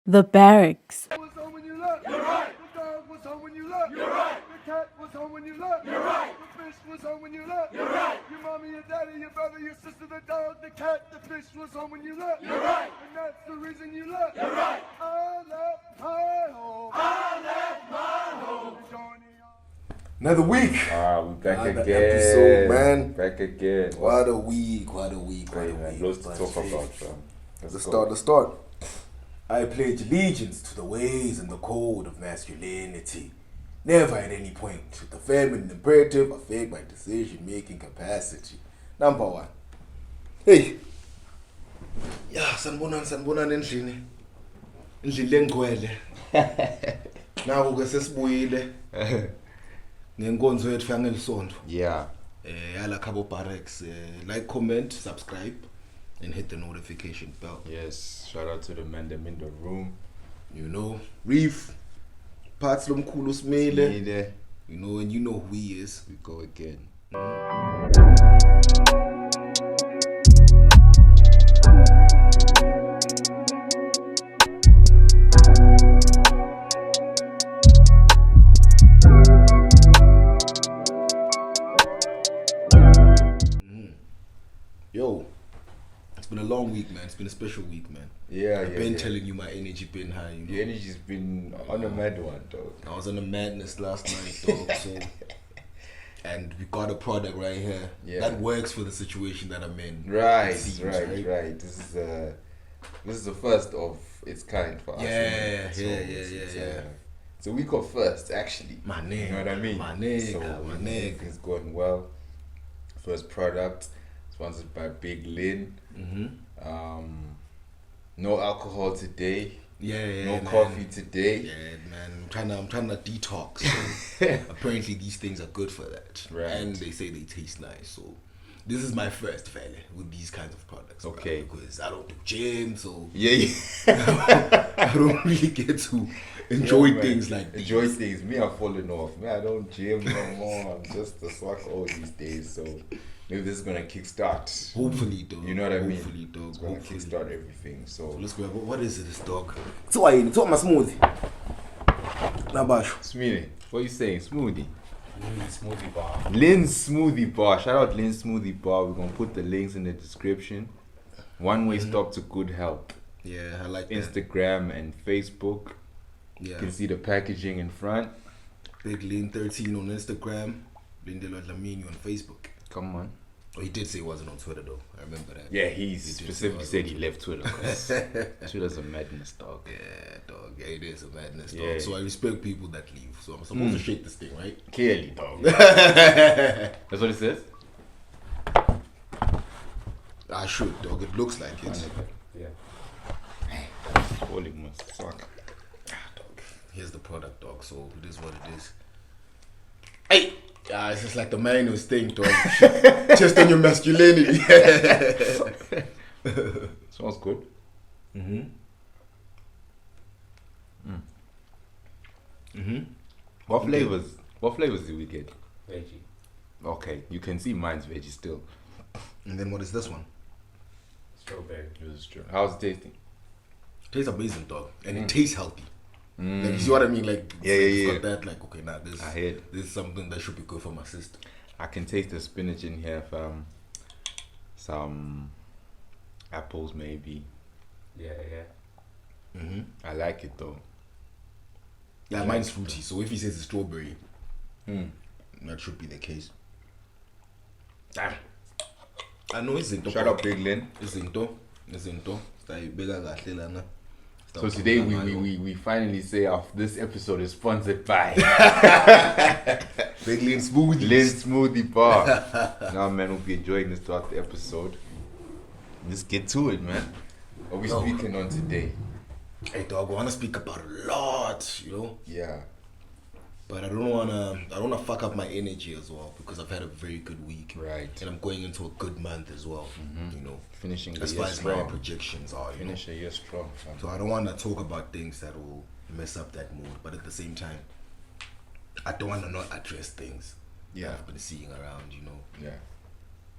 The Barracks. Was home when you left. You're right. The dog was home when you left. You're right. The cat was home when you left. You're right. The fish was home when you left. You're right. Your mommy, your daddy, your brother, your sister, the dog, the cat, the fish was home when you left. You're right. And that's the reason you left. You're right. I left my home. I left my home. Another week. We back Another again. episode, man. Back again. What a week. What a week. What a Great, man. week. Loads to talk about, fam. Let's start. I pledge allegiance to the ways and the code of masculinity. Never at any point should the feminine imperative affect my decision-making capacity. Number one. Hey. Yeah, sanibonani endlini. Endlini engcwele. Naku ke sesibuyile. Ngenkonzo yethu yangelisonto. Yeah. Yala khabo Barracks. Like, comment, subscribe, and hit the notification bell. Yes. Shout out to the man them in the room. You know, Reef, Parts Lomkhulu Smile. Smile. You know, and you know who he is. We go again. Yo, it's been a long week, man. It's been a special week, man. I've been telling you my energy been high. You know? Your energy's been on a mad one, dog. I was on a madness last night, dog. So, and we got a product right here that works for the situation that I'm in. Right. This is the first of its kind for us. Yeah. It's a week of first, actually. My nigga. You know what I mean? My nigga. So everything's going well. First product, sponsored by Big Lin. No alcohol today. No coffee today. Yeah, man. I'm trying to detox. Apparently, these things are good for that. Right. And they say they taste nice. So, this is my first fella with these kinds of products. Okay. Right? Because I don't do gym, so I don't really get to enjoy things like these. Enjoy things. Me, I'm falling off. Me, I don't gym no more. I'm just a suck all these days. So maybe this is gonna kickstart. Hopefully, dog. You know what I mean? Hopefully, dog. It's gonna kickstart everything. So Let's grab. What is it, this dog? It's my smoothie. Nabasho. Smoothie. What are you saying? Smoothie. Smoothie bar. Lynn's Smoothie Bar. Shout out Lynn's Smoothie Bar. We're gonna put the links in the description. One-way stop to good health. Yeah, I like that. Instagram and Facebook. Yeah. You can see the packaging in front. Big Lin 13 on Instagram. Lindelo Lamini on Facebook. Come on. Oh, he did say he wasn't on Twitter though. I remember that. Yeah, he specifically said he left Twitter. Twitter's a madness, dog. Yeah, dog. Yeah, it is a madness, dog. Yeah. So I respect people that leave. So I'm supposed to shake this thing, right? Clearly, dog. That's what it says? I should, dog. It looks like it. Yeah. Holy must suck. Dog. Here's the product, dog. So it is what it is. Hey! It's just like the manuals thing, dog. Just on your masculinity. Smells good. What flavors did we get? Veggie. Okay, you can see mine's veggie still. And then what is this one? Strawberry. This is true. How's it tasting? Tastes amazing, dog. And it tastes healthy. Like, you see what I mean? Like, it's got that, like, okay, now this, I hear it. this is something that should be good for my system. I can taste the spinach in here, fam. Some apples, maybe. Yeah. I like it though. Yeah, mine's fruity, so if he says it's strawberry, that should be the case. Damn. I know it's into. Shout out Big Lin. It's into. So today we finally say this episode is sponsored by Big Lin Smoothie. Lin Smoothie Bar. Now, man, we'll be enjoying this throughout the episode. Let's get to it, man. What are we speaking on today? Hey, dog, I want to speak about a lot, you know. Yeah. But I don't wanna fuck up my energy as well because I've had a very good week. Right. And I'm going into a good month as well. You know. Finishing the as year far as my strong. projections are. Finish a year strong, fam. So I don't want to talk about things that will mess up that mood, but at the same time, I don't want to not address things that I've been seeing around, you know. Yeah.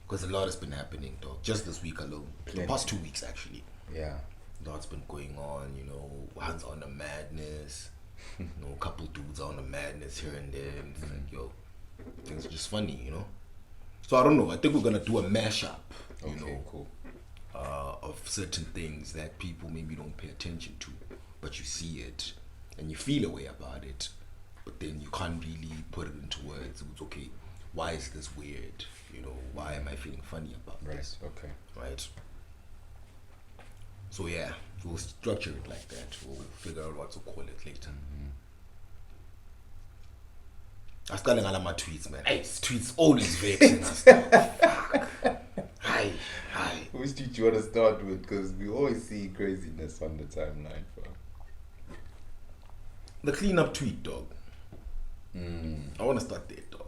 Because a lot has been happening, dog. Just this week alone. The Plenty. past 2 weeks, actually. Yeah. Lots been going on, you know, one's on the madness, you know, a couple dudes on the madness here and there, and it's like, yo, things are just funny, you know. So I don't know. I think we're gonna do a mashup, you know, cool. of certain things that people maybe don't pay attention to, but you see it and you feel a way about it, but then you can't really put it into words. It's okay. Why is this weird? You know, why am I feeling funny about this? Okay. Right. So yeah, we'll structure it like that. We'll figure out what to call it later. I started on my tweets, man. Hey, tweets always vexing and stuff. Fuck. Hi. Which tweet you want to start with? Because we always see craziness on the timeline, bro. The cleanup tweet, dog. I want to start there, dog.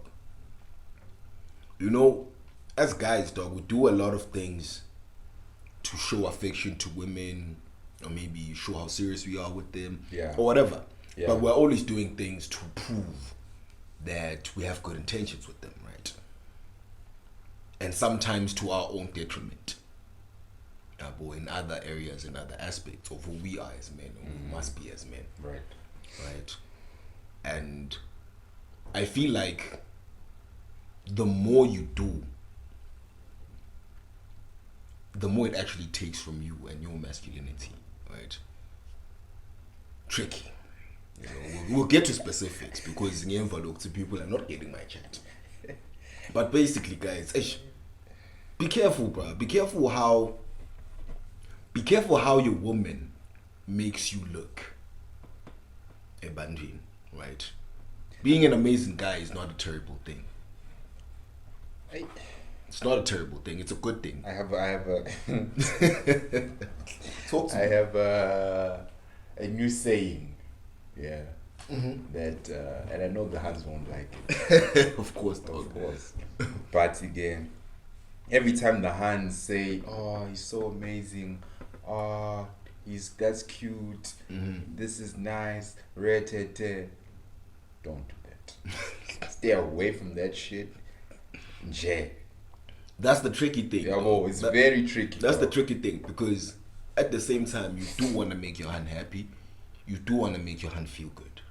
You know, as guys, dog, we do a lot of things to show affection to women, or maybe show how serious we are with them, or whatever. Yeah. But we're always doing things to prove that we have good intentions with them, right? And sometimes to our own detriment. But in other areas, in other aspects of who we are as men, or who we must be as men. Right. And I feel like the more you do, the more it actually takes from you and your masculinity, right? Tricky. You know, we'll get to specifics because in the envelope, people are not getting my chat. But basically, guys, be careful, bro. Be careful how your woman makes you look. Ebandwin, right? Being an amazing guy is not a terrible thing. It's not a terrible thing. It's a good thing. I have a Talk to I me. have a new saying, that and I know the hands won't like it. Of course, dog. Of course. But again, every time the hands say, "Oh, he's so amazing. Oh, that's cute. This is nice." Retete. Don't do that. Stay away from that shit. Jay. That's the tricky thing. Yeah, well, it's very tricky. That's the tricky thing because at the same time, you do want to make your hand happy. You do want to make your hand feel good,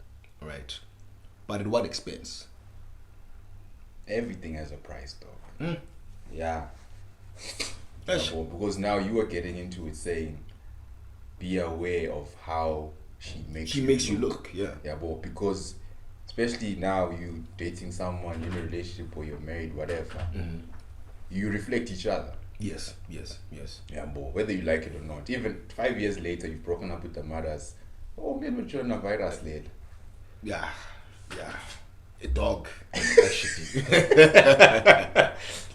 right? But at what expense? Everything has a price, dog. Yeah. Yes. Yeah, because now you are getting into it saying, be aware of how she makes you look. Yeah. Yeah, but because especially now you dating someone, you're in a relationship or you're married, whatever, you reflect each other. Yes. Yeah, but whether you like it or not, even 5 years later, you've broken up with the mothers. Oh, maybe you're on a virus later. Yeah. A dog. That shit.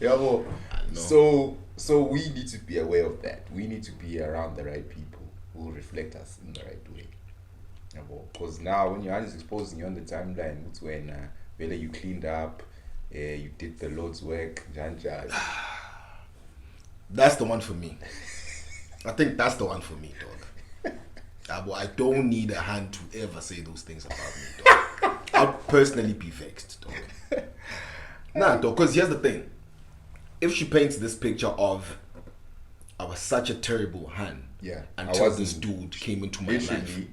Yeah, well, so we need to be aware of that. We need to be around the right people who will reflect us in the right way. Yeah, because now when your hand is exposing you on the timeline, it's when whether you cleaned up, you did the Lord's work, Janja. That's the one for me. I think that's the one for me, dog. I don't need a hand to ever say those things about me, dog. I'll personally be vexed, dog. Nah, dog, because here's the thing. If she paints this picture of I was such a terrible hand until this dude came into my life.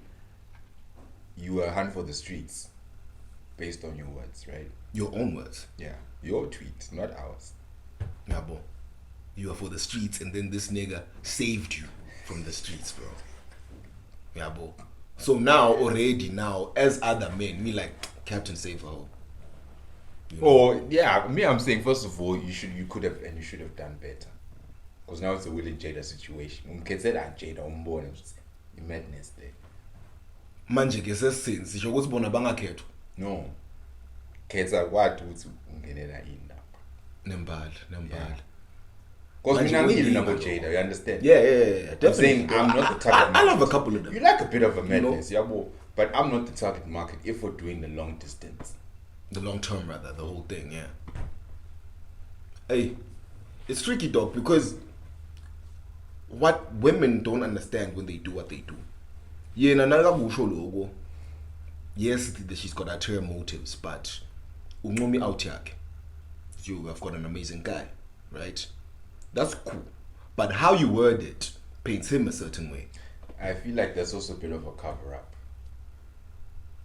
You were a hand for the streets based on your words, right? Your own words. Yeah. Your tweet, not ours. Yeah, bro. You are for the streets and then this nigga saved you from the streets, bro. Yeah, bro. So now, as other men, me like, Captain Save her. You know? Oh, yeah. Me, I'm saying, first of all, you should have done better. Because now it's a Will and Jada situation. Jada umbone, madness there. Manje ke sesinzi sisho ukuthi bona bangakhethwa. No. Khetha kwathi ukuthi ungenela indaba. Nembali. Because mina ngiyili nabo Jada, you understand? Yeah. I'm saying I'm not the target market. I love a couple of them. You like a bit of a madness, but I'm not the target market if we're doing the long distance. The long term rather, the whole thing, yeah. Hey, it's tricky, dog, because what women don't understand when they do what they do. Yes, she's got ulterior motives, but ungomi out yakhe. You have got an amazing guy, right? That's cool. But how you word it paints him a certain way. I feel like there's also a bit of a cover up.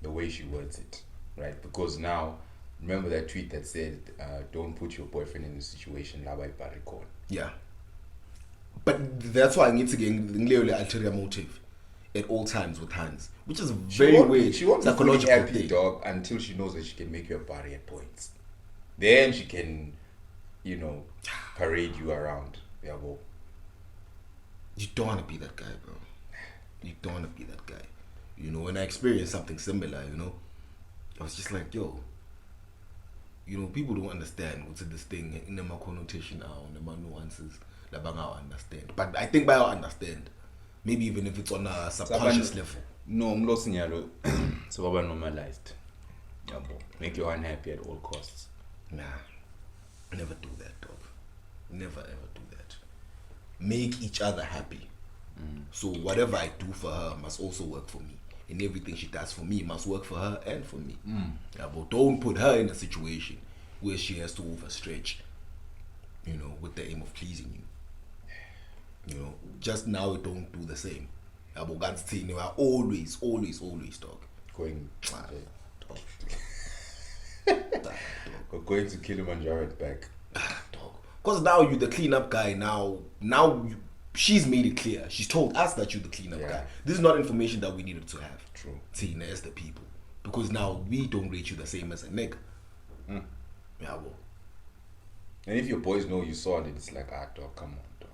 The way she words it, right? Because now, remember that tweet that said, "Don't put your boyfriend in a situation like Barracks." Yeah. But that's why I need to get an ulterior motive at all times with Hans, which is very weird. She won't be psychological happy, thing. dog, until she knows that she can make you a party at points. Then she can, parade you around. Yeah, well. You don't want to be that guy, bro. You don't want to be that guy. When I experienced something similar, I was just like, yo, people don't understand what's in this thing, in the connotation, in the nuances, that I understand. But I think by I understand, maybe even if it's on a subconscious level. No, I'm losing you. So Baba normalized. Yeah, bro. Make you unhappy at all costs. Nah, never do that, dog. Never ever do that. Make each other happy. So whatever I do for her must also work for me. And everything she does for me must work for her and for me. Yeah, but don't put her in a situation where she has to overstretch, with the aim of pleasing you. Just now don't do the same. Yeah, but God's saying you are always, dog. Going Dog. We're going to Kilimanjaro and back. Dog. Because now you're the cleanup guy. Now she's made it clear. She's told us that you're the cleanup guy. This is not information that we needed to have. True. Tina, as the people. Because now we don't rate you the same as a nigga. Yeah, well. And if your boys know you saw it, it's like, dog, come on, dog.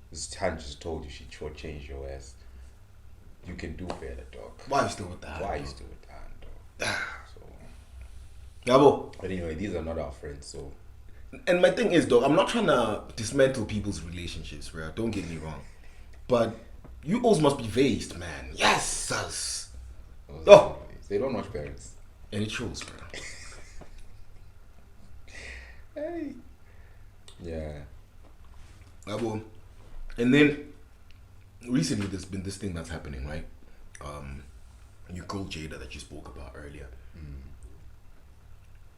This hand just told you she shortchanged your ass. You can do better, dog. Why are you still with the hand? Why are you still with the hand, dog? So, yeah, well. but anyway, these are not our friends, so. And my thing is, dog, I'm not trying to dismantle people's relationships, bro. Don't get me wrong. But you always must be phased, man. Yes, sus. Oh. They don't watch Barracks. And it shows, bro. Hey. Yeah. Well, and then recently there's been this thing that's happening, right? Your girl Jada that you spoke about earlier.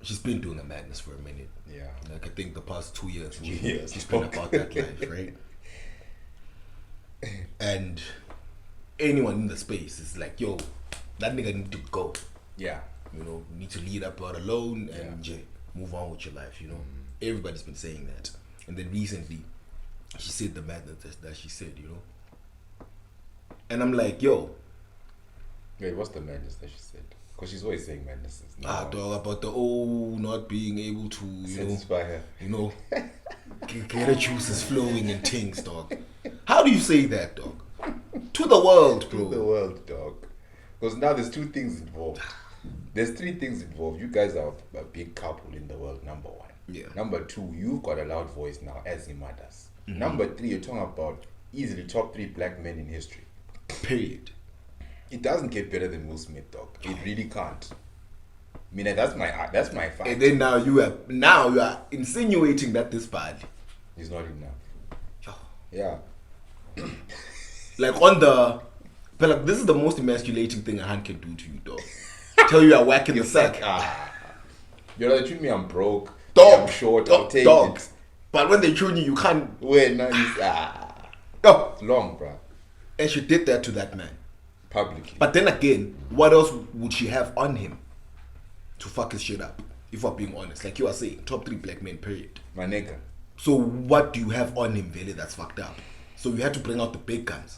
She's been doing a madness for a minute. Yeah. Like I think the past 2 years, she's dog. been about that life, right? And anyone in the space is like, yo, that nigga need to go. Yeah. Need to leave that part alone and move on with your life, Everybody's been saying that. And then recently, she said the madness that she said, And I'm like, yo. Wait, what's the madness that she said? Because she's always saying madnesses. Dog, about the not being able to, satisfy her. get the juices flowing and things, dog. How do you say that, dog? To the world, bro. To the world, dog. Because now there's 2 things involved. There's 3 things involved. You guys are a big couple in the world, number 1. Yeah. Number 2, you've got a loud voice now, as in matters. Number 3, you're talking about easily top 3 black men in history. Period. It doesn't get better than Will Smith, dog. It really can't. I mean, that's my fact. And then now you are insinuating that this bad. It's not enough. Yeah. Like but like this is the most emasculating thing a hand can do to you, dog. Tell you are whacking the sack. You're like, treat me, I'm broke. Dog. I'm short. I'll take dog. it. But when they tune you can't. Wait, no, it's long, bro. And she did that to that man. Publicly. But then again, what else would she have on him to fuck his shit up? If we're being honest, like you are saying, top 3 black men, period. My nigga. So what do you have on him, Vele, that's fucked up? So you had to bring out the big guns.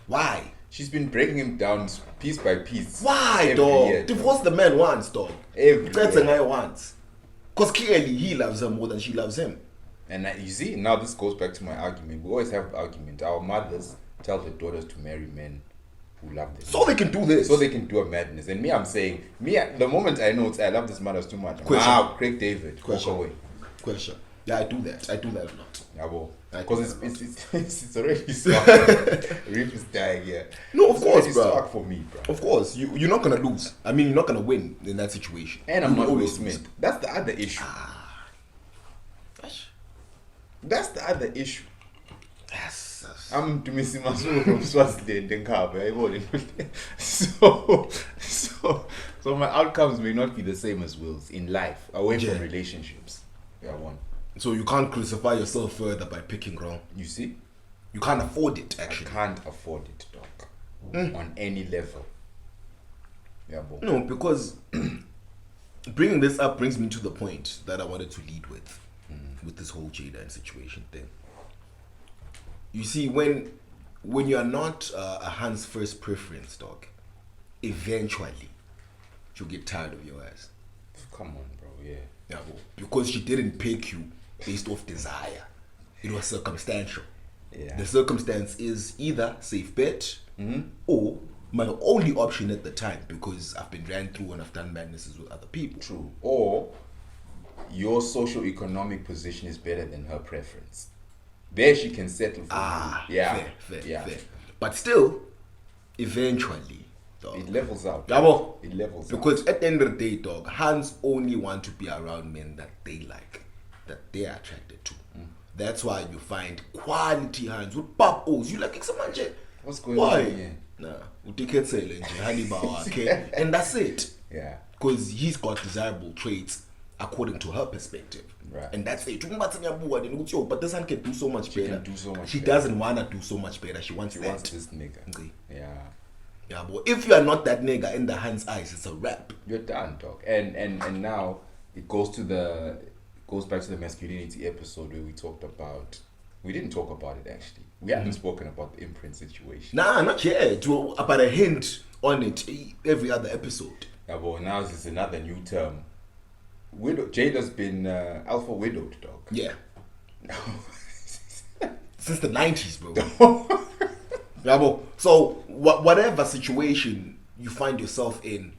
Why? She's been breaking him down piece by piece. Why, every dog? year, Divorce the man once, dog. That's year. a guy once. Because clearly he loves her more than she loves him. And you see, now this goes back to my argument. We always have the argument. Our mothers tell their daughters to marry men who love them. So they can do this. So they can do a madness. And me, I'm saying, the moment I know I love this mothers too much. Question. Craig David. Question. Walk away. Question. Yeah, I do that. I do that a lot. Yeah, well, I because do it's already stuck. Reef is dying here. No, of It's course, already bro. stuck for me, bro. Of course, you're not gonna lose. I mean, you're not gonna win in that situation. And I'm You not Will always Smith. lose. That's the other issue. That's the other issue. Yes. I'm Dumisi Masuno from Swaziland and Kabe. So my outcomes may not be the same as Will's in life, away from relationships. Yeah, one. So you can't crucify yourself further by picking wrong. You see? You can't afford it, I actually. can't afford it, dog. On any level. Yeah, boy. No, because bringing this up brings me to the point that I wanted to lead with this whole Jada situation thing. You see, when you are not a Hans' first preference, dog, eventually you'll get tired of your ass. Come on, bro. Yeah. Yeah, because she didn't pick you based off desire. It was circumstantial. Yeah. The circumstance is either safe bet or my only option at the time, because I've been ran through and I've done madnesses with other people. True. Or your socio-economic position is better than her preference. There she can settle for you. Yeah. Fair. But still, eventually, dog, It levels out. Yabo. It levels out. because at the end of the day, dog, Hans only want to be around men that they like, that they are attracted to. That's why you find quality Hans with pop-os. You like someone. What's going Why? on here? Nah, utiketsele nje, halibawa, okay? And that's it. Yeah. Because he's got desirable traits according to her perspective. Right. And that's it. But this one can do so much better. can do so much She better. doesn't want to do so much better. She wants She that. wants this nigga. Okay. Yeah. Yeah, but if you are not that nigga in the Hans' eyes, it's a wrap. You're done, dog. And now it goes back to the masculinity episode where we didn't talk about it actually. We haven't spoken about the imprint situation. Nah, not yet. About a hint on it every other episode. Yeah, but now this is another new term. Jada's been alpha widowed, dog. Yeah. Since the 90s, bro. Yeah, bro. So, whatever situation you find yourself in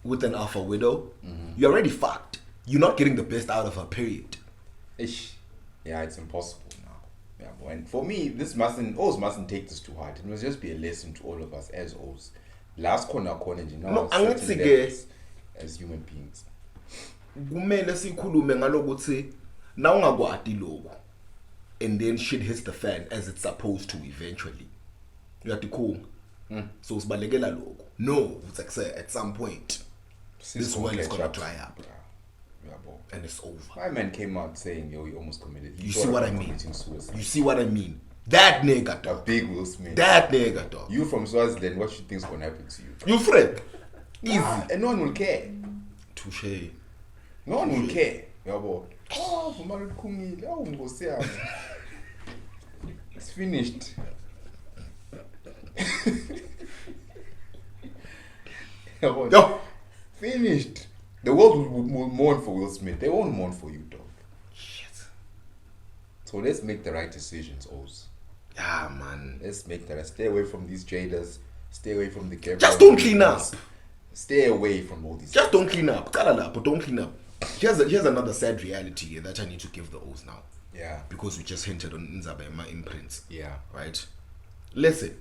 with an alpha widow, you're already fucked. You're not getting the best out of her, period. Ish. Yeah, it's impossible now. Yeah, but and for me, O's mustn't take this too hard. It must just be a lesson to all of us as O's. Last corner, No, I'm not saying as human beings. Kumele sikhulume ngalokuthi na ungakwati lokho and then shit hits the fan as it's supposed to eventually. Uyathi so sibalekela lokho. No, it's like say at some point this world is gonna dry up. Yeah, boy. And it's over. My man came out saying, yo, he almost committed. He You thought see what about I mean? committing suicide. You see what I mean? That nigga, A dog. big Will Smith. That nigga, dog. You from Swaziland, what you think's gonna happen to you? You friend. Easy. And no one will care. Touche. No one will care. Yeah, boy. Oh, Fumaru Kumile. Oh, Ngosea. It's finished. Yeah, boy. Yo. Finished. The world will mourn for Will Smith. They won't mourn for you, dog. Shit. So let's make the right decisions, Oz. Yeah, man. Let's make that. Stay away from these Jadas. Stay away from the Gabriel. Just don't clean up. Stay away from all these. Just don't clean up. Kalala, but don't clean up. Here's another sad reality here that I need to give the O's now. Yeah. Because we just hinted on Nzabe and my imprints. Yeah. Right? Listen.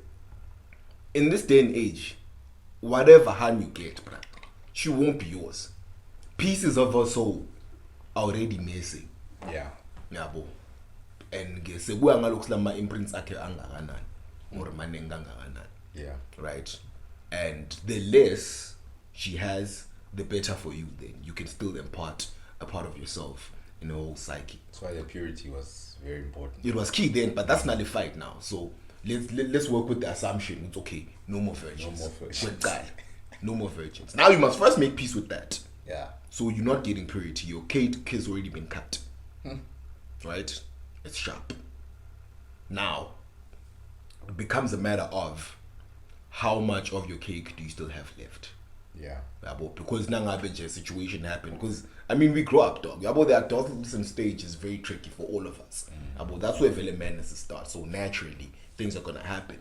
In this day and age, whatever hand you get, bruh, she won't be yours. Pieces of her soul are already missing. Yeah. Yabo. And sekuya ngalokho lama imprints akhe angakanani or maningi kangakanani. Yeah. Right? And the less she has, the better for you then. You can still impart a part of yourself in the whole psyche. That's why the purity was very important. It was key then, but that's nullified now. So let's work with the assumption. It's okay. No more virgins. No more virgins. We're no more virgins. Now you must first make peace with that. Yeah. So you're not getting purity. Your cake has already been cut. Right? It's sharp. Now, it becomes a matter of how much of your cake do you still have left? Yeah. Because now a situation happened. Because I mean, we grow up, dog. The adolescent stage is very tricky for all of us. That's where villain madness starts. So naturally, things are gonna happen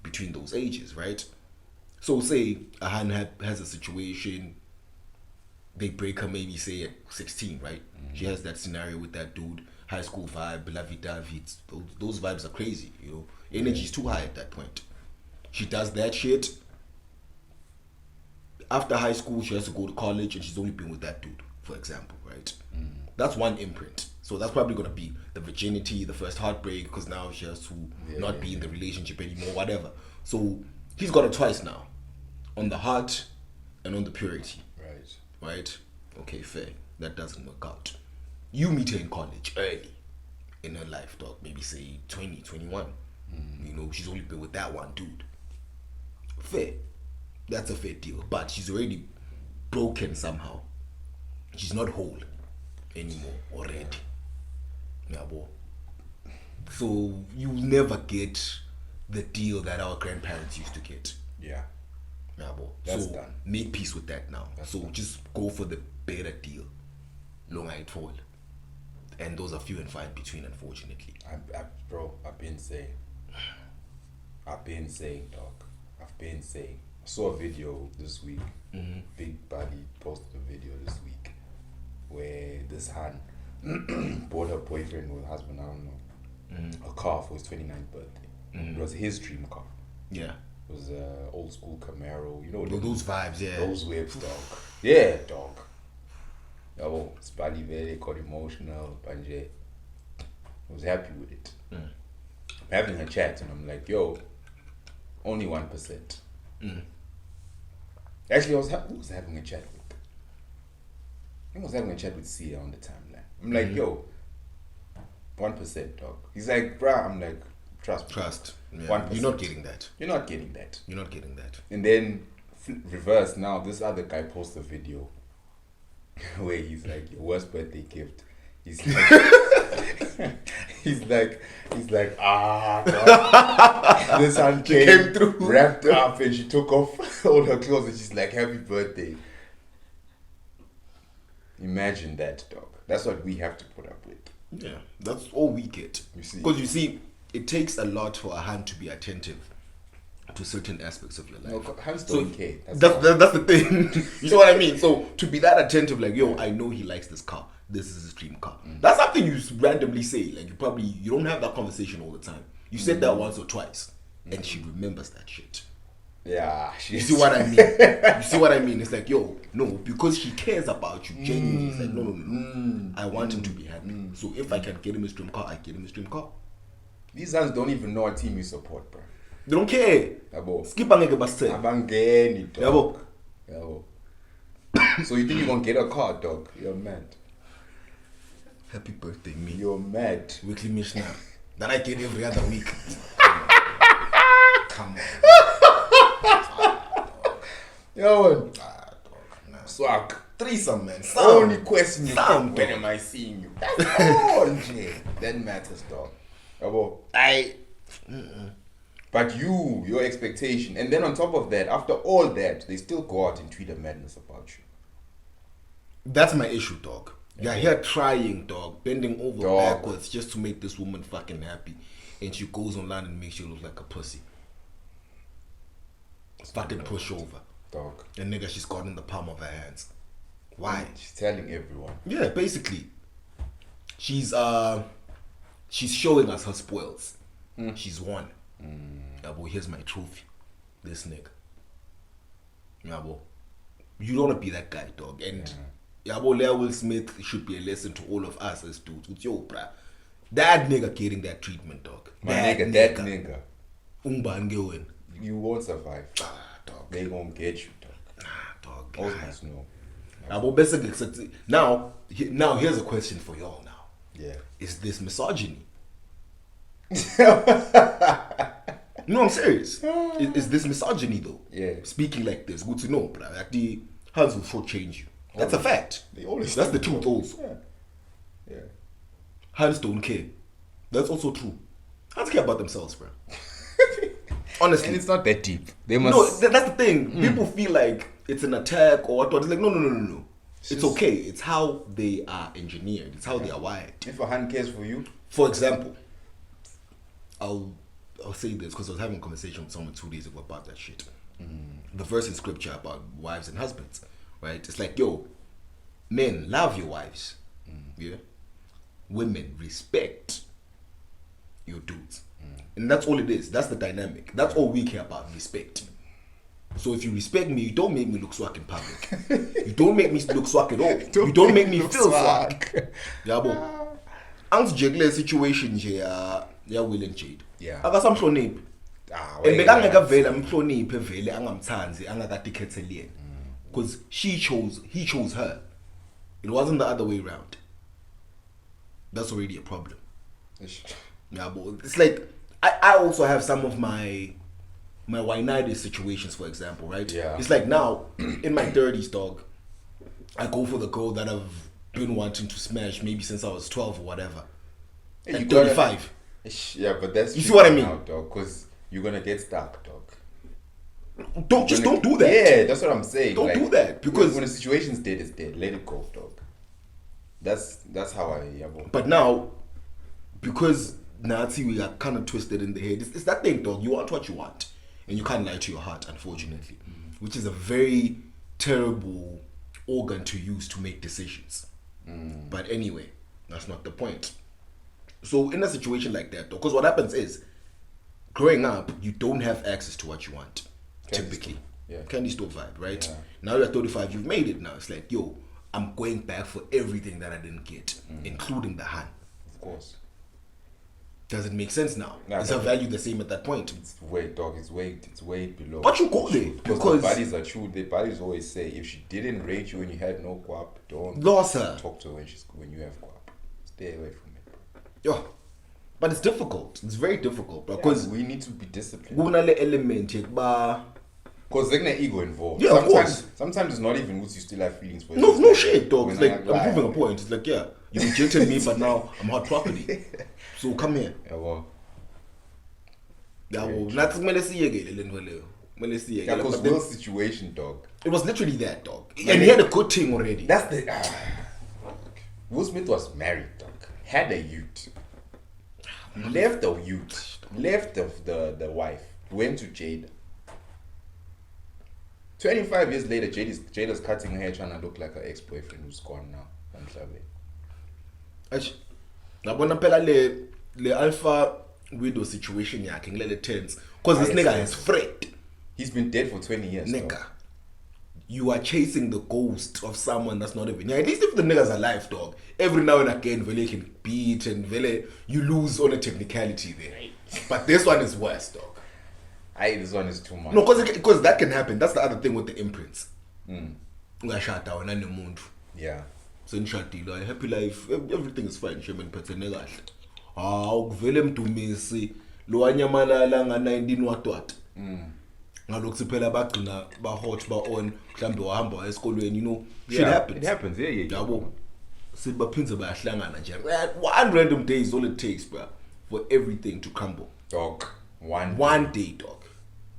between those ages, right? So say a hand has a situation. They break her maybe say at 16, right? She has that scenario with that dude, high school vibe, lovey-dovey. Those vibes are crazy, you know. Energy's too high at that point. She does that shit. After high school, she has to go to college and she's only been with that dude, for example, right? That's one imprint. So that's probably going to be the virginity, the first heartbreak, because now she has to not be in the relationship anymore, whatever. So he's got it twice now, on the heart and on the purity. Right. Right? Okay, fair. That doesn't work out. You meet her in college early. in her life, dog. Maybe say 20, 21. You know, she's only been with that one dude. Fair. That's a fair deal. But she's already broken somehow. She's not whole anymore already. Yeah, boy. So you never get the deal that our grandparents used to get. Yeah. Yeah, boy. That's so done. make peace with that now. That's so done. just go for the better deal. Long I told. And those are few and far in between, unfortunately. Bro, I've been saying, dog. I've been saying. I saw a video this week. Big Buddy posted a video this week where this Han bought her boyfriend or husband, I don't know, a car for his 29th birthday. It was his dream car. Yeah. It was an old school Camaro, you know. Those vibes, yeah. Those waves, dog. Yeah, dog. Oh, Spali very got emotional, Banje. I was happy with it. I'm having a chat and I'm like, yo, only 1%. Actually, who was having a chat with? I think I was having a chat with Sia on the timeline. I'm like, yo, 1%, dog. He's like, bruh, I'm like, trust me. Trust. Yeah. 1%. You're not getting that. You're not getting that. You're not getting that. And then reverse now, this other guy posts a video where he's like, your worst birthday gift. He's like, he's like, God. This one came through, wrapped up, and she took off all her clothes, and she's like, happy birthday. Imagine that, dog. That's what we have to put up with. Yeah, that's all we get. You see? Because you see, it takes a lot for a hand to be attentive to certain aspects of your life. No, hands don't care. That's the thing. You know what I mean? So to be that attentive, like, yo, I know he likes this car. This is his dream car. That's something you randomly say. Like, you don't have that conversation all the time. You said that once or twice, and she remembers that shit. Yeah. You see what I mean? You see what I mean? It's like, yo, no, because she cares about you genuinely. It's like, no. I want him to be happy. So if I can get him his dream car, I get him his dream car. These guys don't even know what team you support, bro. They don't care. Yabo. Skip angeke basithe. Abangeni, dog. Yabo. Yabo. So you think you're gonna get a car, dog? You're mad. Happy birthday, me. You're mad. Weekly missioner. That I get every other week. Come on. Yo, Nah. swag. Threesome, man. Only question you Sound, when dog. am I seeing you? That's all, Jay. That matters, dog. Yabo. But your expectation, and then on top of that, after all that, they still go out and tweet a madness about you. That's my issue, dog. You're here trying, dog, bending over Dog. backwards just to make this woman fucking happy. And she goes online and makes you look like a pussy. Fucking pushover. Dog. And nigga, she's got in the palm of her hands. Why? She's telling everyone. Yeah, basically. She's showing us her spoils. She's won. Yeah, boy, here's my trophy. This nigga. Yeah, boy. You don't want to be that guy, dog. And yeah, boy, Leah Will Smith should be a lesson to all of us as dudes. With yo, bruh. That nigga getting that treatment, dog. That nigga. Umbangewen. You won't survive. Dog. They gonna get you, dog. Dog. All must know. Yeah, boy, basically, now here's a question for y'all now. Yeah. Is this misogyny? No, I'm serious. Is this misogyny though? Yeah. Speaking like this, good to know, bruh. Like the hands will shortchange you. That's a fact. They always That's the do, truth bro. also. Yeah. Hands don't care. That's also true. Hands care about themselves, bruh. Honestly. And it's not that deep. They must. No, that's the thing. People feel like it's an attack or what. It's like, no. It's okay. It's how they are engineered. It's how they are wired. If a hand cares for you, For example, I'll say this because I was having a conversation with someone 2 days ago about that shit. The verse in scripture about wives and husbands, right? It's like, yo, men, love your wives. Yeah. Women, respect your dudes. And that's all it is. That's the dynamic. That's all we care about, respect. So if you respect me, you don't make me look swag in public. You don't make me look swag at all. You don't make me feel swag. Yeah, bo. Angisijegle situation nje ya Will and Jade. Yeah. Akasamhloniphi. And bekangeka vele amhloniphe vele angamthanzi angakadikhetheleni. Because he chose her. It wasn't the other way around. That's already a problem. Yeah, but it's like I also have some of my Wainide situations, for example, right? Yeah. It's like now in my 30s, dog, I go for the girl that I've been wanting to smash maybe since I was 12 or whatever. Hey, At you gotta- 35. Yeah, but that's You see what I tricky mean? now, dog, because you're gonna get stuck, dog. Don't do that. Yeah, that's what I'm saying. Don't like, do that, because- when a situation's dead, it's dead. Let it go, dog. That's how I. Yeah, But now, because Nazi, we are kind of twisted in the head. It's that thing, dog. You want what you want, and you can't lie to your heart, unfortunately, which is a very terrible organ to use to make decisions. But anyway, that's not the point. So in a situation like that, because what happens is, growing up, you don't have access to what you want, Candy typically. store. Yeah. Candy store vibe, right? Yeah. Now you're 35, you've made it now. It's like, yo, I'm going back for everything that I didn't get, including the hand. Of course. Does it make sense now? Nah, Is her but- value the same at that point? It's way, dog. It's way below. But you go there because because the bodies are true. The bodies always say if she didn't rate you when you had no guap, don't lost her. talk to her when you have guap. Stay away from it. Yo, but it's difficult. It's very difficult Because because we need to be disciplined. kunale element yekuba Because there's no ego involved. Yeah, of sometimes, course. Sometimes it's not even good. You still have feelings for it. no It's no like, shit, dog. It's when like I I'm lie. proving a point. It's like, yeah, you rejected me, but now I'm hot property. So come here. Yeah, well, Yeah, well, nathi kumele siyekele le nto leyo. Kumele siyekele. yeah, because But then Will's situation, dog. it was literally that, dog. And he had a good thing already. That's the. Will Smith was married, dog. Had a youth. Left the youth. Left the wife. Went to Jada. 25 years later, Jada's cutting her hair trying to look like her ex-boyfriend who's gone now. I'm sorry. Eish, ngabona phela le alpha widow situation yakhe ngilele tense because this nigga has Fred. He's been dead for 20 years. Nigga, dog. you are chasing the ghost of someone that's not even. Yeah, at least if the nigga's alive, dog. Every now and again, Vele can beat and Vele you lose on a technicality there. But this one is worse, dog. This one is too much. No, because that can happen. That's the other thing with the imprints. Ungashada wena nemuntu. Yeah. Senishadile, happy life, everything is fine. Shame niphathene kahle. Ukuvele mdumisi lo wanyamalala nga19 watwat. Ngalokho siphela bagcina ba hot ba on mhlambe wahamba esikolweni, you know, shit happens. It happens. Yeah. Yabo. Sibaphinze bayahlangana nje. One random day is all it takes, bro, for everything to crumble. Dog. One day, dog.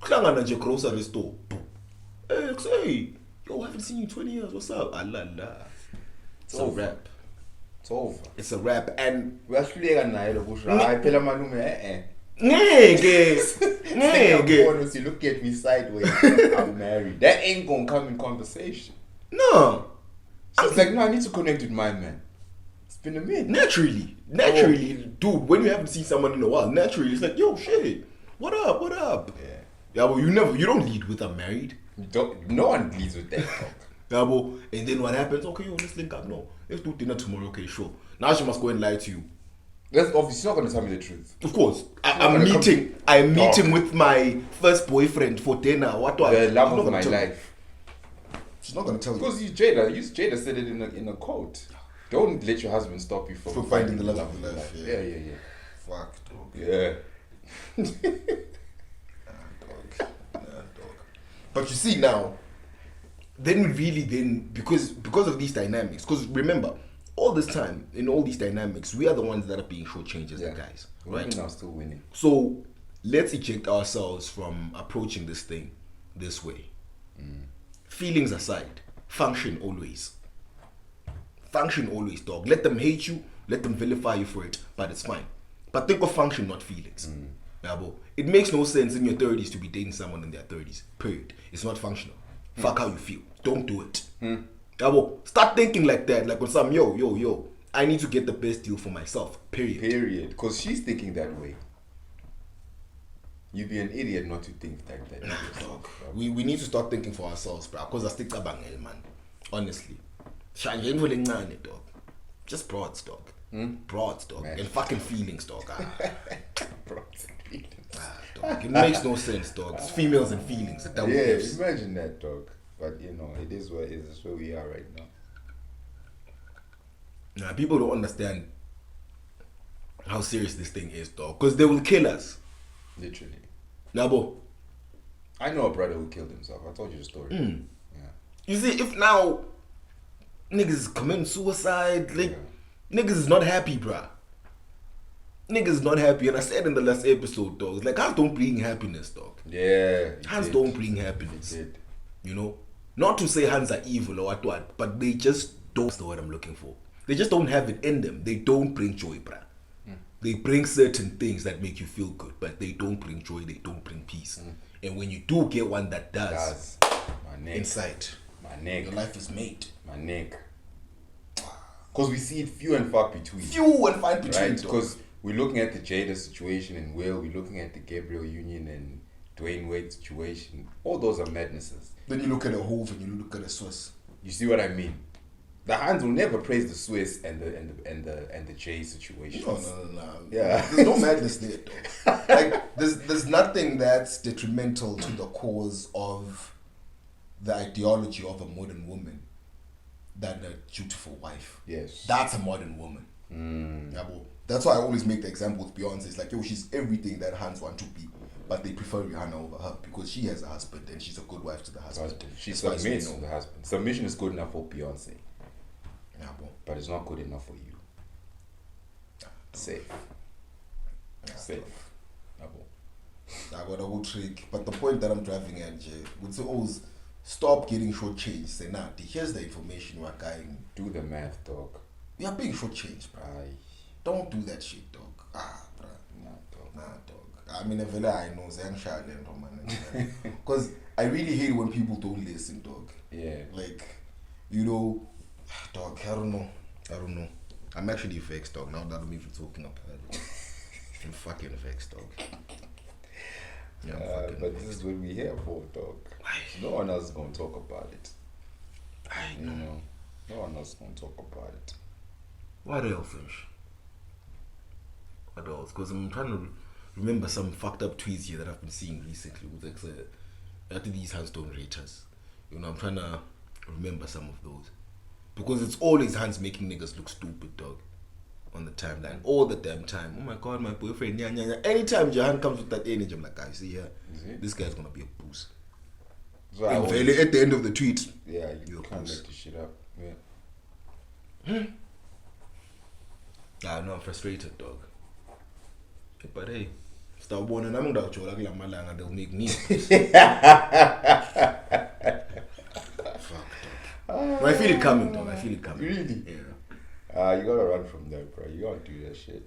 Kuhlangana nje grocery store. Boom. Hey, yo, I haven't seen you in 20 years. What's up? Allah. It's a wrap. It's over. It's a wrap. And Uyahluleka naye lokusho. Hayi phela malume ngeke. You look at me sideways. I'm married. That ain't gonna come in conversation. No. So it's like, no, I need to connect with my man. It's been a minute. Naturally, dude, when you haven't seen someone in a while, naturally, it's like, yo, shit, what up? Yeah, but you don't lead with I'm married. No one leads with that. Dog. Yeah, but, and then what happens? Okay, yo, let's link up. No, let's do dinner tomorrow. Okay, sure. Now she must go and lie to you. That's obviously she's not gonna tell me the truth. Of course, not I'm gonna meeting. I'm meeting with my first boyfriend for dinner. What? The love She's not of gonna my tell me. life. She's not gonna tell you. Because Jada said it in a quote. Don't let your husband stop you from For finding the love of your life. Yeah. Fuck, dog. Yeah. Dog. But you see now, then we really because of these dynamics. Because remember, all this time in all these dynamics, we are the ones that are being shortchanged as the guys, right? Women are still winning. So let's eject ourselves from approaching this thing this way. Feelings aside, function always. Function always, dog. Let them hate you, let them vilify you for it, but it's fine. But think of function, not feelings. Yeah, bro. It makes no sense in your 30s to be dating someone in their 30s. Period. It's not functional. Fuck how you feel. Don't do it. Yeah, bro. Start thinking like that. Like when some, yo, I need to get the best deal for myself. Period. Because she's thinking that way. You'd be an idiot not to think like that. Dog. We need to start thinking for ourselves, bro. Because I stick cabangel, man. Honestly. Shanje ngivule encane, dog. Just broads, dog. Broads, dog. Man. And fucking feelings, dog. Broads and feelings. Dog. It makes no sense, dog. It's females and feelings. The double Yeah, Fs. imagine that, dog. But you know, it is where it is. It's where we are right now. Nah, people don't understand how serious this thing is, dog. Because they will kill us. Literally. Nabo. I know a brother who killed himself. I told you the story. Yeah. You see, if now niggas committing suicide, like niggas is not happy, bruh. Niggas is not happy, and I said in the last episode, dog, it's like hands don't bring happiness, dog. Yeah. Hands don't bring happiness. It did. You know? Not to say hands are evil or what, but they just don't. That's the word I'm looking for. They just don't have it in them. They don't bring joy, bruh. They bring certain things that make you feel good, but they don't bring joy, they don't bring peace. And when you do get one that does, My neck. inside, My neck. your life is made. My neck. Because we see it few and far between. Few and far between, Right? dog. Because we're looking at the Jada situation and Will, we're looking at the Gabriel Union and Dwayne Wade situation. All those are madnesses. Then you look at a Hove and you look at a Swiss. You see what I mean? The Hans will never praise the Swiss and the J situation. No. Yeah. There's no madness there, dog. Like, there's nothing that's detrimental to the cause of the ideology of a modern woman than a dutiful wife. Yes. That's a modern woman. Yabo. That's why I always make the example with Beyonce. It's like, yo, she's everything that Hans want to be, but they prefer Rihanna over her because she has a husband and she's a good wife to the husband. She As far as we submits know. to the husband. Submission is good enough for Beyonce, Yabo. but it's not good enough for you. Safe. Safe. Abo. I got a whole trick, but the point that I'm driving at, Jay, would say, oh, stop getting shortchanged. Say, nah, here's the information we're getting. Do the math, dog. We are being shortchanged, bro. Aye. Don't do that shit, dog. Bro. Nah, dog. Nah, dog. I mean, I know, because I really hate when people don't listen, dog. Yeah. Like, you know, dog, I don't know. I'm actually vexed, dog, now that I'm even talking about it. I'm fucking vexed, dog. Yeah, I'm fucking But vexed. this is what we're here for, dog. No one else is going to talk about it. I You know. know? No one else is going to talk about it. What else, Ish? What else? Because I'm trying to remember some fucked up tweets here that I've been seeing recently with like, after these hands don't rate us. You know, I'm trying to remember some of those. Because it's always hands making niggas look stupid, dog. On the timeline. All the damn time. Oh my god, my boyfriend, yeah. Anytime your hand comes with that energy, I'm like, guys, see here, this guy's gonna be a boost. So I And always- really, at the end of the tweet, yeah, you you're a can't boost. make this shit up. Yeah. No, I'm frustrated, dog. But hey, start warning I'm going to like malanga, they'll make me. Fuck, dog. No, I feel it coming, dog. I feel it coming. Really? Yeah. You gotta run from there, bro. You gotta do that shit.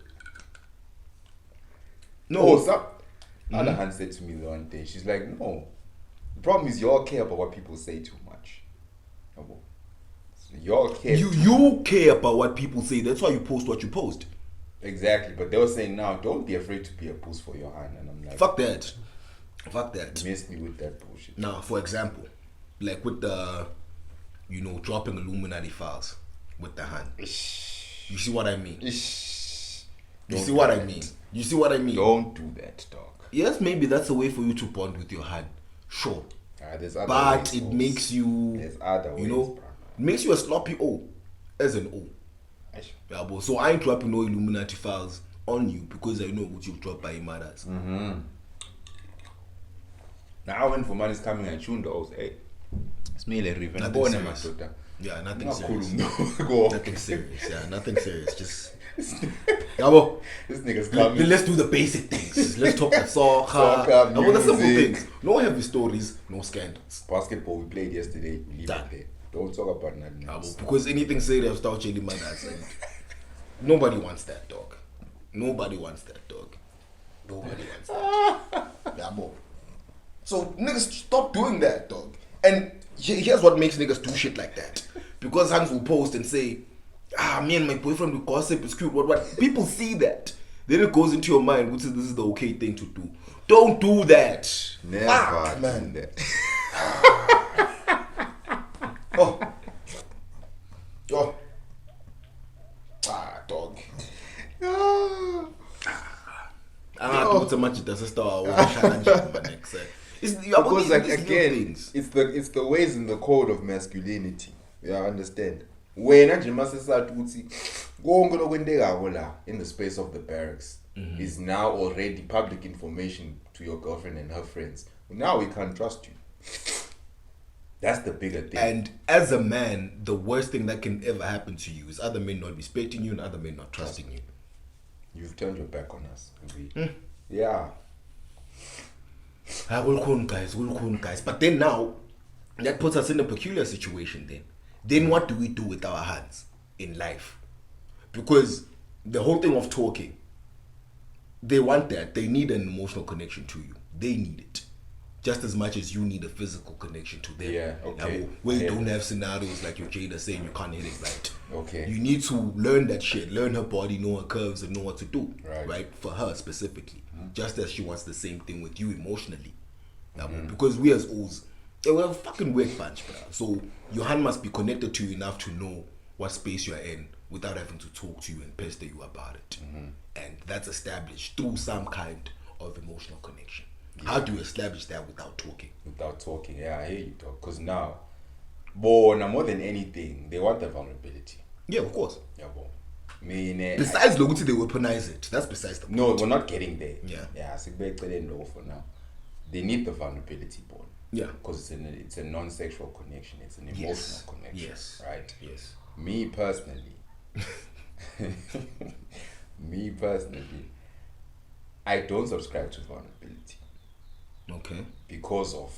No, Oh, some other hand said to me the one day, she's like, no. The problem is y'all care about what people say too much. So y'all care. you care about what people say. That's why you post what you post. Exactly, but they were saying now, don't be afraid to be a boost for your hand. And I'm like, Fuck that. Fuck that. miss me with that bullshit. Now, for example, like with the, you know, dropping Illuminati files with the hand. You see what I mean? You see what I mean? You see what I mean? Don't do that, dog. Yes, maybe that's a way for you to bond with your hand. Sure. There's other But ways, it boss. makes you, There's other ways, you know, bro. it makes you a sloppy O as an O. Yeah, but so I ain't dropping no Illuminati files on you because I know what you've dropped by mothers. Now when for money's coming and tune those, hey, it's me like Riven. Nothing Go on, serious. Twitter. Yeah, nothing Not cool, serious. no. Go on. Nothing serious. Yeah, nothing serious. Just, Yabo, This nigga's coming. let's do the basic things. Let's talk the soccer. Soccer, The simple music. things. No heavy stories, no scandals. Basketball we played yesterday. We leave Done. it there. Don't talk about nothing else. Yabo, because anything serious without changing mothers. And nobody wants that, dog. Nobody wants that, dog. Nobody wants that. Yabo. So niggas stop doing that, dog. And here's what makes niggas do shit like that. Because Hans will post and say, me and my boyfriend will gossip, it's cute, what. People see that. Then it goes into your mind, which is this is the okay thing to do. Don't do that. Never Fuck, do man. that. Oh. Dog. It's a match that's a star. Because like again, it's the ways in the code of masculinity. Yeah, I understand. wena nje masesithi uthi konke lokwendekako la in the space of the barracks is now already public information to your girlfriend and her friends. Now we can't trust you. That's the bigger thing. And as a man, the worst thing that can ever happen to you is other men not respecting you and other men not trusting you. You've turned your back on us. Yeah. We'll call guys. But then now, that puts us in a peculiar situation then what do we do with our hands in life? Because the whole thing of talking, they want that. They need an emotional connection to you. They need it. Just as much as you need a physical connection to them. Yeah, okay. Where you don't have scenarios like your Jada saying you can't hit it right. Okay. You need to learn that shit. Learn her body, know her curves, and know what to do. Right. For her specifically. Just as she wants the same thing with you emotionally. Because we as O's, we're a fucking weird bunch, bro. So your hand must be connected to you enough to know what space you're in without having to talk to you and pester you about it. And that's established through some kind of emotional connection. Yeah. How do you establish that without talking? Without talking, yeah, I hear you talk. Because now, more than anything, they want the vulnerability. Yeah, of course. Yeah, besides Loguti, they weaponize it. That's besides the point. No, we're not getting there. Yeah. For now. They need the vulnerability, Paul. Yeah. Because it's a non-sexual connection. It's an emotional connection. Yes. Right? Yes. Me personally, I don't subscribe to vulnerability. Okay. Because of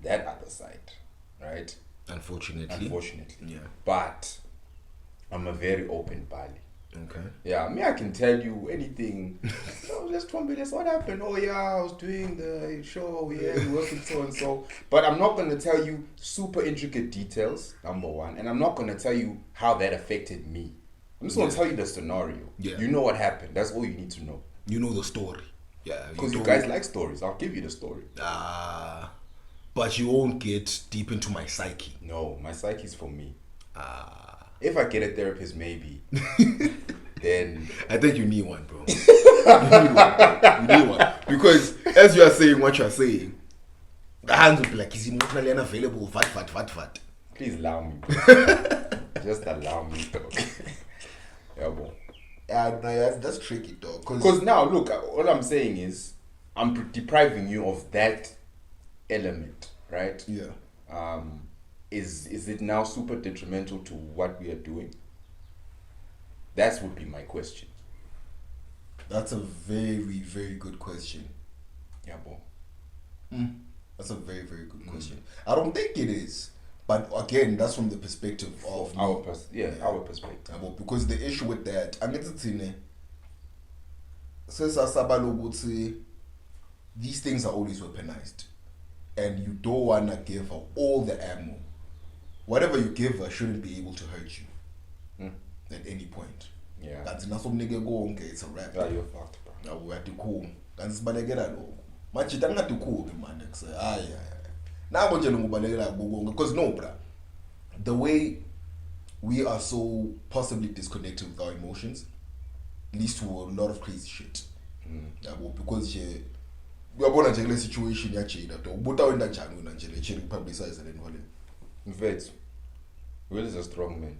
that other side, right? Unfortunately. Yeah. But I'm a very open Bali. Okay. Yeah, I can tell you anything. Just 1 minute, what happened? Oh yeah, I was doing the show, we working so and so. But I'm not gonna tell you super intricate details, number one, and I'm not gonna tell you how that affected me. I'm just gonna tell you the scenario. Yeah. You know what happened. That's all you need to know. You know the story. Yeah. Because you guys like stories. I'll give you the story. But you won't get deep into my psyche. No, my psyche is for me. If I get a therapist, maybe. Then I think you need one, bro. You need one. Because as you are saying what you are saying, the hands will be like, is emotionally unavailable, fat. Please allow me, bro. Just allow me, dog. Yeah, bro. That's tricky, dog. Because now, look, all I'm saying is, I'm depriving you of that element, right? Yeah. Is it now super detrimental to what we are doing? That would be my question. That's a very, very good question. Yeah, bro. That's a very, very good question. I don't think it is. But again, that's from the perspective of our perspective. Because the issue with that, these things are always weaponized. And you don't want to give her all the ammo. Whatever you give her shouldn't be able to hurt you at any point. Yeah. That's not something you go, okay, it's a wrap. Yeah, you're fucked, bro. We have to cool. That's what I get at all. But you don't have to cool, man. Now I'm going to because no, bruh. The way we are so possibly disconnected with our emotions leads to a lot of crazy shit. Because we are born in a situation Jada. But I went to publicize it. In fact, Will is a strong man.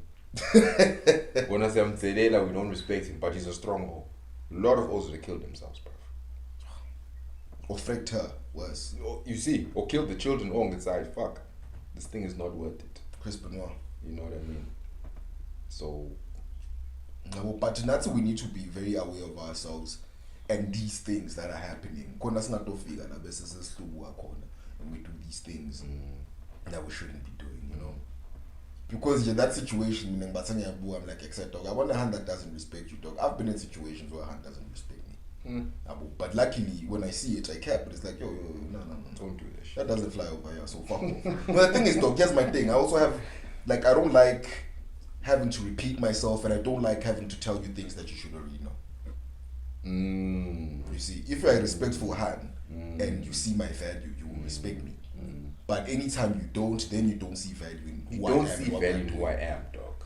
When I say I'm Zedela, we don't respect him, but he's a strong man. A lot of us would have killed themselves, bro. Or freaked her worse. You see, or killed the children on the side. Fuck, this thing is not worth it. Chris Benoit. You know what I mean? So, but that's we need to be very aware of ourselves and these things that are happening. And we do these things that we shouldn't be doing, you know. Because that situation, I'm like, except dog. I want a hand that doesn't respect you, dog. I've been in situations where a hand doesn't respect me. But luckily, when I see it, I care. But it's like, yo, no. Don't do that shit. That doesn't fly over here, so fuck off. But the thing is, dog, here's my thing. I also have, I don't like having to repeat myself, and I don't like having to tell you things that you should already know. You see, if you're a respectful hand and you see my value, you will respect me. But anytime you don't, then you don't see value in who I am. You don't see value in who I am, dog.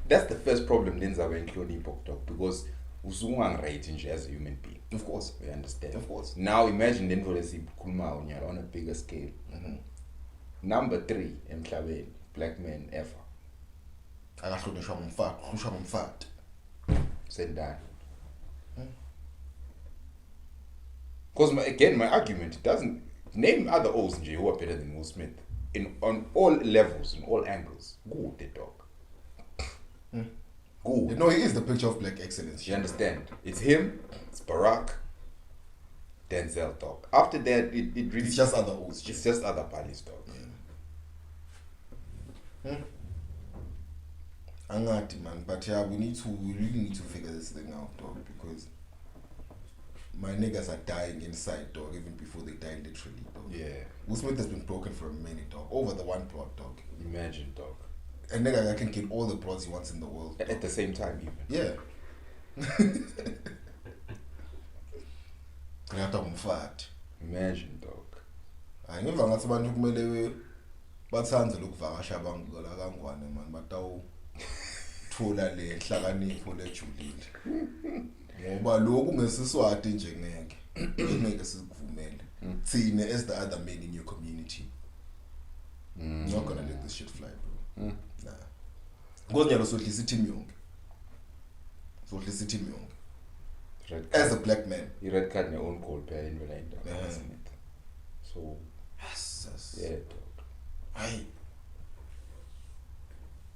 That's the first problem then I including dog, because usungang rating as a human being. Of course. We understand. Of course. Now imagine then for on a bigger scale. Number 3 emhlabeni, black man ever. akahlonishwa ngumfati uhlushwa ngumfati Sendani. Because again, my argument doesn't name other O's nje who are better than Will Smith on all levels, in all angles. Good, the dog. Good. You know, he is the picture of black excellence. You understand? It's him, it's Barack, Denzel, dog. After that, it really... It's just other O's. It's just other parties, dog. Angati, man. But yeah, we really need to figure this thing out, dog, because my niggas are dying inside, dog, even before they die literally, dog. Yeah. Will Smith has been broken for a minute, dog. Over the one plot, dog. Imagine, dog. A nigga that can get all the plots he wants in the world. At the same time, even. Yeah. Ngiyata umfati. Imagine, dog. Angiva ngathi abantu kumele bathandze lokuvakasha abantu la kangwane man batawu thola le hlakanipho lejulile. Ngoba lokhu ngesiswati nje ngeke sikuvumele. Thina as the other men in your community. You're not gonna let this shit fly, bro. Nah. Ngonyalo sohlisa team yonke. Sohlisa team yonke. As a black man. You red card your own call pair in the line. So yes. Yeah, dog. Hayi.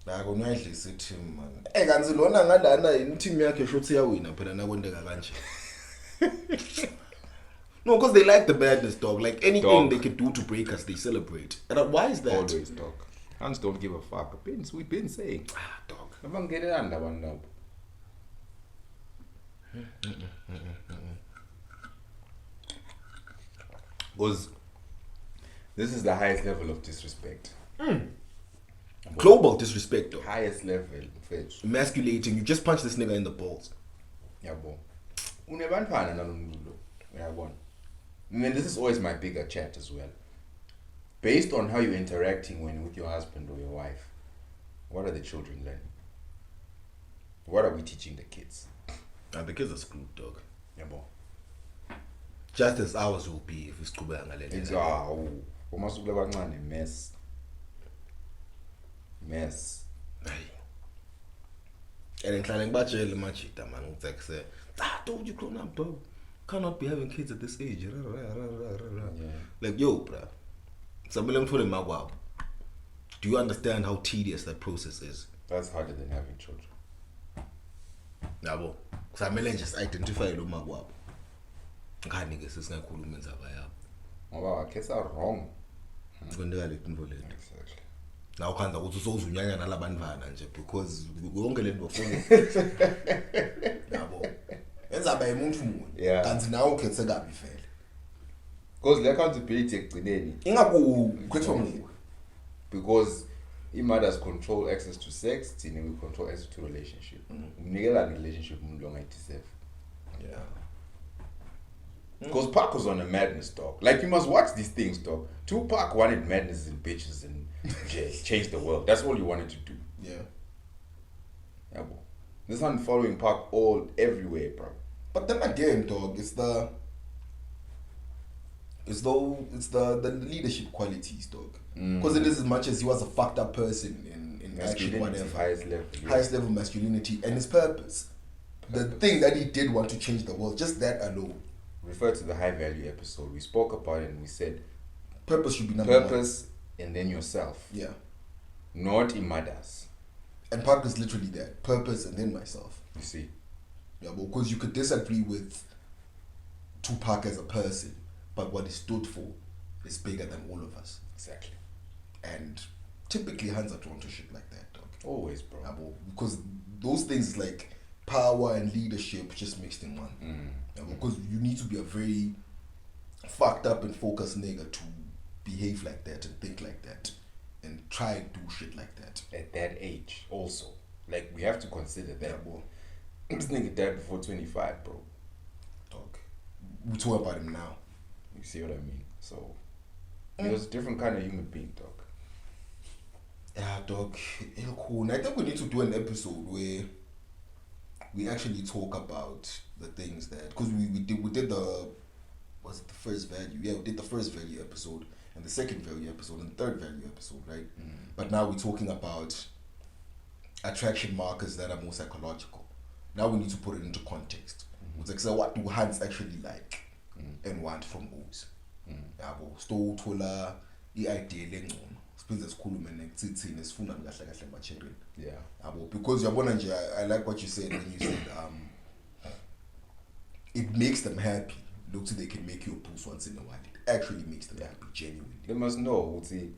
La konayidlisa team man. Kanzi lona ngalana yini team yakhe shothi yawina phela nakwendeka kanje. No, because they like the badness, dog. Like anything dog. they can do to break us, they celebrate. And why is that? Always, dog. Hands don't give a fuck. We've been saying. Dog. I'm gonna get it under one now. Because this is the highest level of disrespect. Global disrespect, dog. Highest level, fetch. Emasculating. You just punch this nigga in the balls. Yabo. Unebantwana nalomlulo. Uyabona. I mean, this is always my bigger chat as well. Based on how you're interacting with your husband or your wife, what are the children learning? What are we teaching the kids? And the kids are screwed, dog. Yabo. Just as ours will be if it's Kuba It's almost mess. Mess. And then trying to battle machita man like say, told you grown up, dog. Cannot be having kids at this age. Yeah. Like yo, bruh. Do you understand how tedious that process is? That's harder than having children. Yabo. Samele just identify lo magwabo. Ngani ke sesingakhuluma indzaba yabo. Ngoba kids are wrong. Kwendeka lethu lethu. Exactly. Now khanza ukuthi usozunyanya nalabantwana nje because yonke lento bafuna. Yabo. Yenza ba umuntu munye. Yeah. Kanti nawe ukhethe kabi vele. Because the accountability ekugcineni. Ingakukhethwa mniwe. Because mothers control access to sex, thina we control access to relationship. Umnikela relationship umuntu ongayideserve. Yeah. Because Pac was on a madness, dog. Like, you must watch these things, dog. Tupac wanted madness and bitches and change the world. That's all he wanted to do. Yeah. Yeah, bro. This one following Pac everywhere, bro. But then again, dog, it's the leadership qualities, dog. Because it is as much as he was a fucked up person in action, whatever. Highest level. Yeah. Highest level masculinity and his purpose. The thing that he did want to change the world, just that alone. Refer to the high value episode. We spoke about it and we said Purpose should be number one. purpose and then yourself. Yeah. Not imadas. And Park is literally that. Purpose and then myself. You see. Yeah, because you could disagree with Tupac as a person, but what he stood for is bigger than all of us. Exactly. And typically hands are drawn to shit like that, dog. Always, bro. Yeah, because those things like power and leadership just mixed in one. Yeah, because you need to be a very fucked up and focused nigga to behave like that and think like that and try and do shit like that. At that age, also. Like, we have to consider that. Yeah, bro. This nigga died before 25, bro. Dog. We talk about him now. You see what I mean? So, he was a different kind of human being, dog. Yeah, dog. Cool. I think we need to do an episode where we actually talk about the things that, because we did the, was it the first value? Yeah, we did the first value episode and the second value episode and the third value episode, right? But now we're talking about attraction markers that are more psychological. Now we need to put it into context. It's like, so what do Hans actually like and want from O's? Yabo, sto thola i-idea lengcono. Siphinde sikhulume nekuthini sifuna kahle kahle emachereni. Yeah. Yabo, because yabona nje, I like what you said when you said it makes them happy. Look, so they can make you a boost once in a while. It actually makes them happy, genuinely. They must know, see,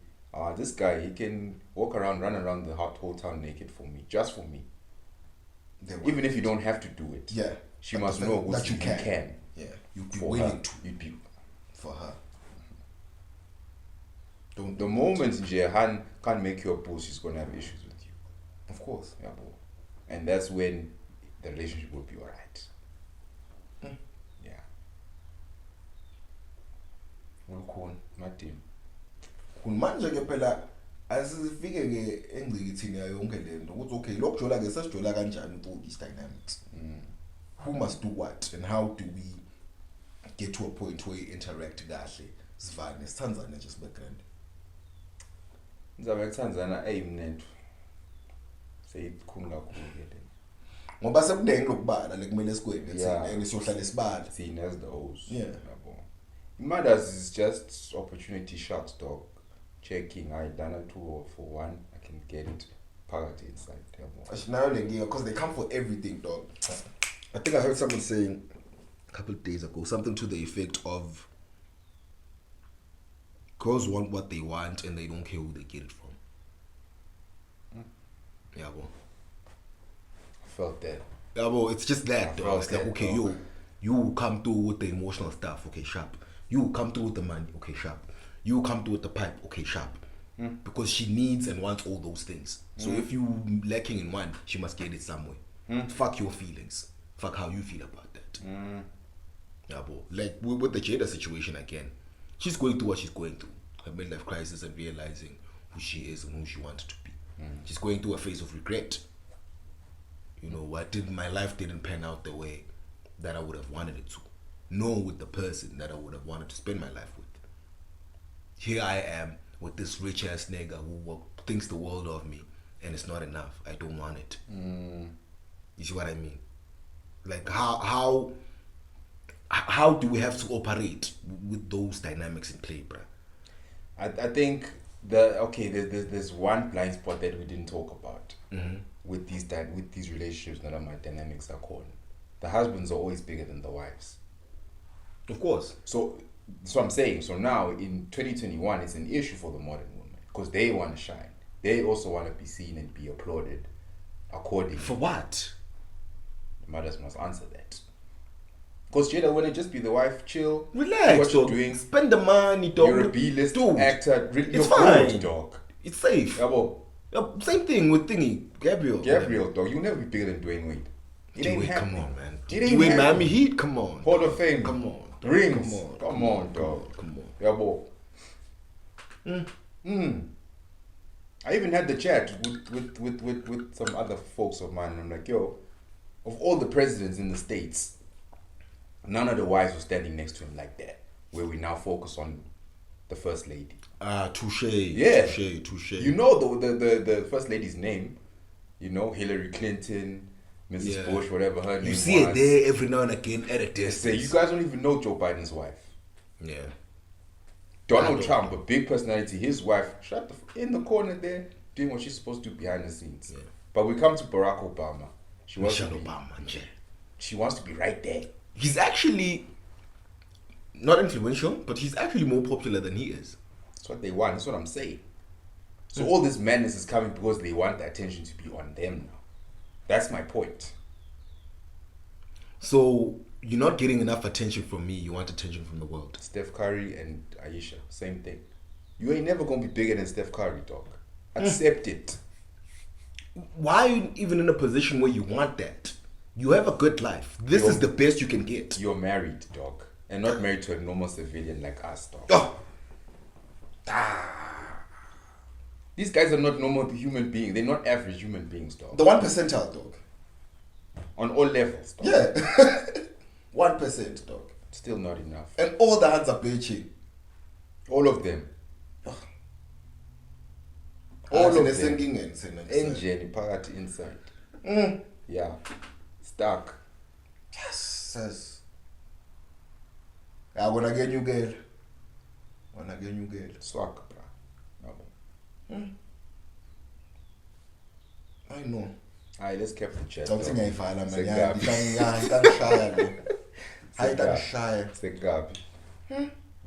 this guy, he can run around the whole town naked for me, just for me. Even if you don't have to do it. Yeah. She must know that you can. Yeah. You'd be For willing her. to. You'd be For her. the moment Jehan can't make you a boost, she's gonna have issues with you. Of course. Yeah, bro. And that's when the relationship will be alright. Yeah. Well, cool, my team. Manje ke phela asifike ke engcikithini yayo yonke lento ukuthi okay lokujola ke sesijola kanjani all these dynamics. Who must do what and how do we get to a point where you interact kahle sivane sithandzane nje sibe grand. Ngizabe kuThanzania mnethu. Seyikhulu kakhulu ke le. Ngoba sekuningi lokubala lekumele sikwenze Yeah. thina siyohlala sibala. Seen as the O's. Yeah. Yabo. Mothers is just opportunity shots, dog. Checking, I done a 2 or for 1, I can get it parked inside. Yabo. Because they come for everything, dog. I think I heard someone saying a couple of days ago something to the effect of girls want what they want and they don't care who they get it from. Yeah, boy. I felt that. Yeah, boy, it's just that, dog. It's like, that, okay, dog. you come through with the emotional stuff, okay, sharp. You come through with the money, okay, sharp. You come through with the pipe, okay, sharp. Because she needs and wants all those things. So if you lacking in one, she must get it somewhere. Fuck your feelings. Fuck how you feel about that. Yeah, bro. Like with the Jada situation again, she's going through what she's going through. Her midlife crisis and realizing who she is and who she wanted to be. She's going through a phase of regret. You know, my life didn't pan out the way that I would have wanted it to. Nor with the person that I would have wanted to spend my life with. Here I am with this rich ass nigga who thinks the world of me, and it's not enough. I don't want it. You see what I mean? Like how do we have to operate with those dynamics in play, bruh? I think there's one blind spot that we didn't talk about with these relationships that are my dynamics are called. The husbands are always bigger than the wives. Of course. So that's what I'm saying. So now in 2021, it's an issue for the modern woman because they want to shine. They also want to be seen and be applauded accordingly. For what? The mothers must answer that. Because Jada wouldn't just be the wife, chill, Relax, what you're dog. doing. Spend the money, dog. You're a B-list Dude, actor. You're it's good, fine. dog. It's safe. Yabo. Same thing with thingy, Gabriel, dog. You'll never be bigger than Dwayne Wade. It ain't Dwayne, come happening. on, man. It ain't Dwayne happening. Miami Heat, come on. Hall of Fame. Come on. Dog. Rings. Come on, dog. Come on. Yabo. I even had the chat with some other folks of mine. I'm like, yo, of all the presidents in the States, none of the wives were standing next to him like that. Where we now focus on the first lady. Touche. Yeah. Touche. You know the first lady's name. You know, Hillary Clinton, Mrs. Yeah. Bush, whatever her name was. You see it there every now and again at a Say, distance. you guys don't even know Joe Biden's wife. Yeah. Donald Trump, a big personality, his wife, in the corner there, doing what she's supposed to do behind the scenes. Yeah. But we come to Barack Obama. Michelle Obama, yeah. She wants to be right there. He's actually not influential, but he's actually more popular than he is. That's what they want. That's what I'm saying. So all this madness is coming because they want the attention to be on them now. That's my point. So you're not getting enough attention from me. You want attention from the world. Steph Curry and Aisha, same thing. You ain't never gonna be bigger than Steph Curry, dog. Accept it. Why are you even in a position where you want that? You have a good life. This is the best you can get. You're married, dog, and not married to a normal civilian like us, dog. Oh. These guys are not normal human beings. They're not average human beings, dog. The 1%, dog. On all levels, dog. Yeah. 1%, dog. Still not enough. And all the hands are bitching. All of them. All All of them. Sinesenkingeni sena kusasa. Engine phakathi inside. Yeah. Stuck. Yes, says. Yabona kenyukela. Wona kenyukela. Swag, bra. Yabo. I know. Alright, let's keep the chat. Something I file man. Segabi.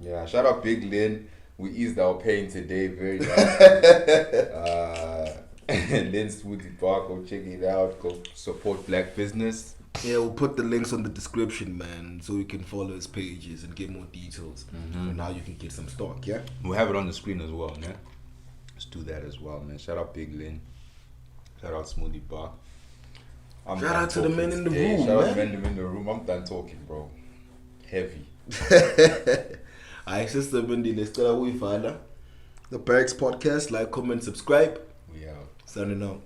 Yeah, shout out Big Lin. We eased our pain today, very nice. Lin Smoothie Bar, go check it out. Go support black business. Yeah, we'll put the links on the description, man, so you can follow his pages and get more details. And now you can get some stock, yeah? We'll have it on the screen as well, man. Let's do that as well, man. Shout out Big Lin. Shout out Smoothie Bar. I'm Shout done out to the talking men in the today. room, Shout out to man. the men in the room. I'm done talking, bro. Heavy. Alright, sister Mindy, let's start with the Barracks podcast. Like, comment, subscribe. We out. Signing out.